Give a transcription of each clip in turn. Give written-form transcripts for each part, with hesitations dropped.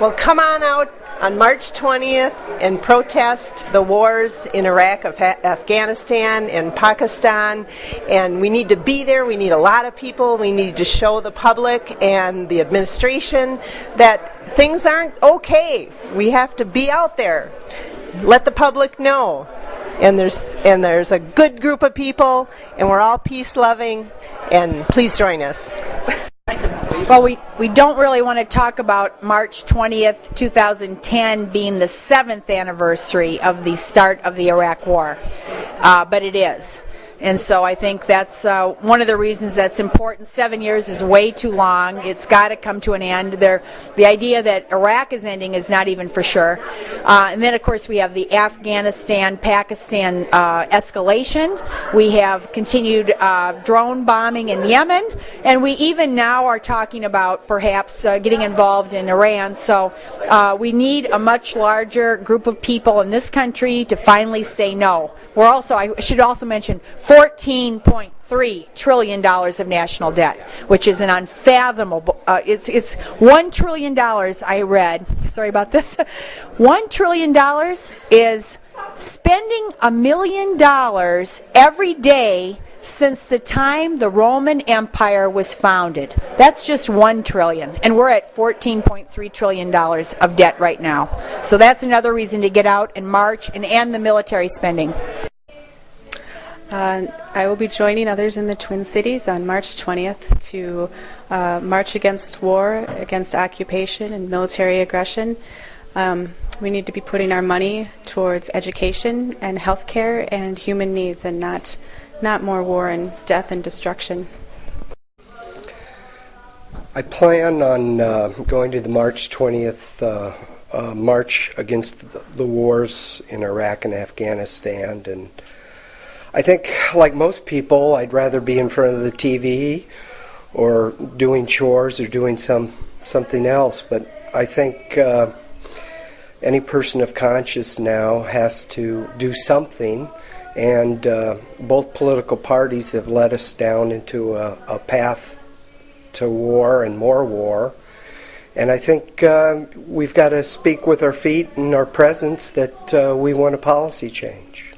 Well, come on out on March 20th and protest the wars in Iraq, Afghanistan, and Pakistan. And we need to be there. We need a lot of people. We need to show the public and the administration that things aren't okay. We have to be out there. Let the public know. And there's a good group of people, and we're all peace-loving, and please join us. Well, we don't really want to talk about March 20th, 2010 being the 7th anniversary of the start of the Iraq War, but it is. And so I think that's one of the reasons that's important. 7 years is way too long. It's got to come to an end. The idea that Iraq is ending is not even for sure. And then, of course, we have the Afghanistan-Pakistan escalation. We have continued drone bombing in Yemen. And we even now are talking about perhaps getting involved in Iran. So we need a much larger group of people in this country to finally say no. I should also mention, $14.3 trillion of national debt, which is an unfathomable, it's $1 trillion I read, sorry about this, $1 trillion is spending $1 million every day since the time the Roman Empire was founded. That's just $1 trillion, and we're at $14.3 trillion of debt right now. So that's another reason to get out and march and end the military spending. I will be joining others in the Twin Cities on March 20th to march against war, against occupation and military aggression. We need to be putting our money towards education and healthcare and human needs, and not more war and death and destruction. I plan on going to the March 20th march against the wars in Iraq and Afghanistan, and I think, like most people, I'd rather be in front of the TV or doing chores or doing something else. But I think any person of conscience now has to do something, and both political parties have led us down into a path to war and more war. And I think we've got to speak with our feet and our presence that we want a policy change.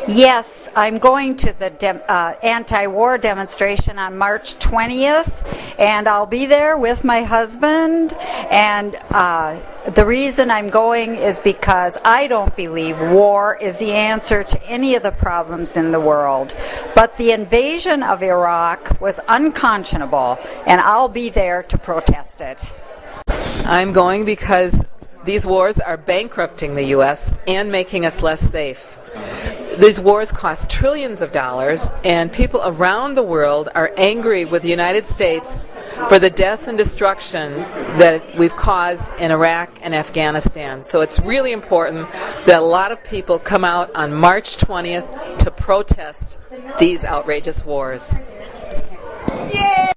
Yes, I'm going to the anti-war demonstration on March 20th, and I'll be there with my husband. And the reason I'm going is because I don't believe war is the answer to any of the problems in the world. But the invasion of Iraq was unconscionable, and I'll be there to protest it. I'm going because these wars are bankrupting the U.S. and making us less safe. These wars cost trillions of dollars, and people around the world are angry with the United States for the death and destruction that we've caused in Iraq and Afghanistan. So it's really important that a lot of people come out on March 20th to protest these outrageous wars. Yay!